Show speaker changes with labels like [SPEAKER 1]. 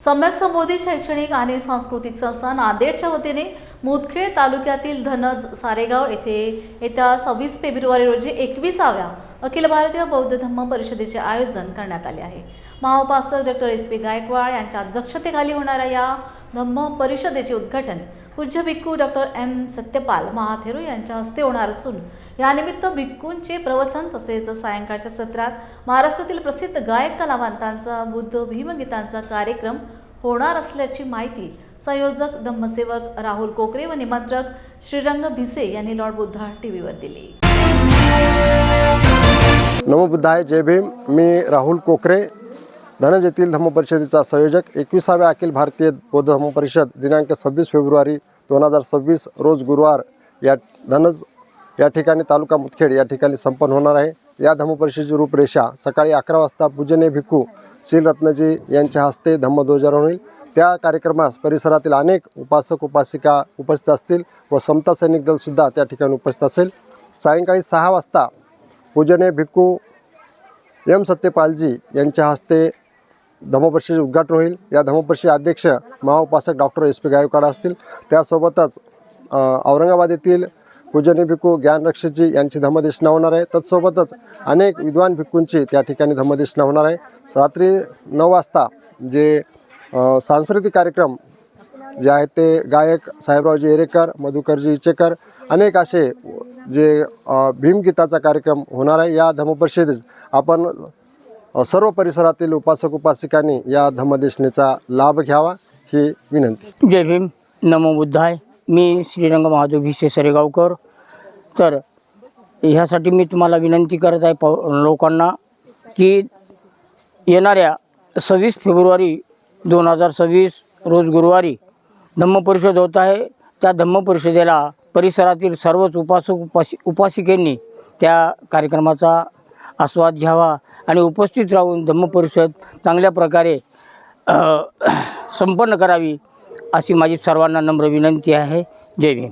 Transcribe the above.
[SPEAKER 1] सम्यक संबोधित शैक्षणिक आणि सांस्कृतिक संस्था नांदेडच्या वतीने मुदखेड तालुक्यातील धनज सारेगाव येथे येत्या 26 फेब्रुवारी रोजी 21व्या अखिल भारतीय बौद्ध धम्म परिषदेचे आयोजन करण्यात आले आहे। महाउपासक डॉक्टर एस पी गायकवाड यांच्या अध्यक्षतेखाली होणाऱ्या या धम्म परिषदेचे उद्घाटन पूज्य भिक्खू डॉक्टर एम सत्यपाल महाथेरो यांच्या हस्ते होणार असून यानिमित्त भिक्खूंचे प्रवचन तसेच सायंकाळच्या सत्रात महाराष्ट्रातील प्रसिद्ध गायक कलावंतांचा बुद्ध भीमगीतांचा कार्यक्रम होणार असल्याची माहिती संयोजक धम्मसेवक राहुल कोकरे व निमंत्रक श्रीरंग भिसे यांनी लॉर्ड बुद्धा टीव्हीवर दिली।
[SPEAKER 2] नमो बुद्धाय, जय भीम। मी राहुल कोकरे, धनज येथील धम्म परिषदेचा संयोजक। 21व्या अखिल भारतीय बौद्ध धम्म परिषद दिनांक 26 फेब्रुवारी 2026 रोज गुरुवार या धनज या ठिकाणी तालुका मुदखेड या ठिकाणी संपन्न होणार आहे। या धम्म परिषदेची रूपरेषा सकाळी 11 वाजता पूजनीय भिक्खू श्री रत्नजी यांच्या हस्ते धम्मध्वजारोहण होईल। त्या कार्यक्रमास परिसरातील अनेक उपासक उपासिका उपस्थित असतील व समता सैनिक दल सुद्धा त्या ठिकाणी उपस्थित असेल। सायंकाळी 6 वाजता पूजनीय भिक्खू एम सत्यपालजी यांच्या हस्ते धम्मपरिषदेचे उद्घाटन होईल। या धम्मपरिषदेचे अध्यक्ष महाउपासक डॉक्टर एस पी गायकवाड असतील। त्यासोबतच औरंगाबाद येथील पूजनीय भिक्खू ज्ञानरक्षकजी यांची धम्मदेशना होणार आहे। तत्सोबतच अनेक विद्वान भिक्खूंची त्या ठिकाणी धम्मदेशना होणार आहे। रात्री 9 वाजता जे सांस्कृतिक कार्यक्रम जे आहेत ते गायक साहेबरावजी एरेकर, मधुकरजी इचेकर अनेक असे जे भीमगीताचा कार्यक्रम होणार आहे। या धम्मपरिषदेत आपण सर्व परिसरातील उपासक उपासिकांनी या धम्मदेशनेचा लाभ घ्यावा ही विनंती।
[SPEAKER 3] जय भीम, नमो बुद्धाय। मी श्रीरंग महादेव भिसे सरेगावकर। तर ह्यासाठी मी तुम्हाला विनंती करत आहे लोकांना की येणाऱ्या 26 फेब्रुवारी 2026 रोज गुरुवारी धम्मपरिषद होत आहे। त्या धम्मपरिषदेला परिसरातील सर्वच उपासिकेंनी त्या कार्यक्रमाचा आस्वाद घ्यावा आणि उपस्थित राहून धम्मपरिषद चांगल्या प्रकारे संपन्न करावी अशी माझी सर्वांना नम्र विनंती आहे। जय भीम।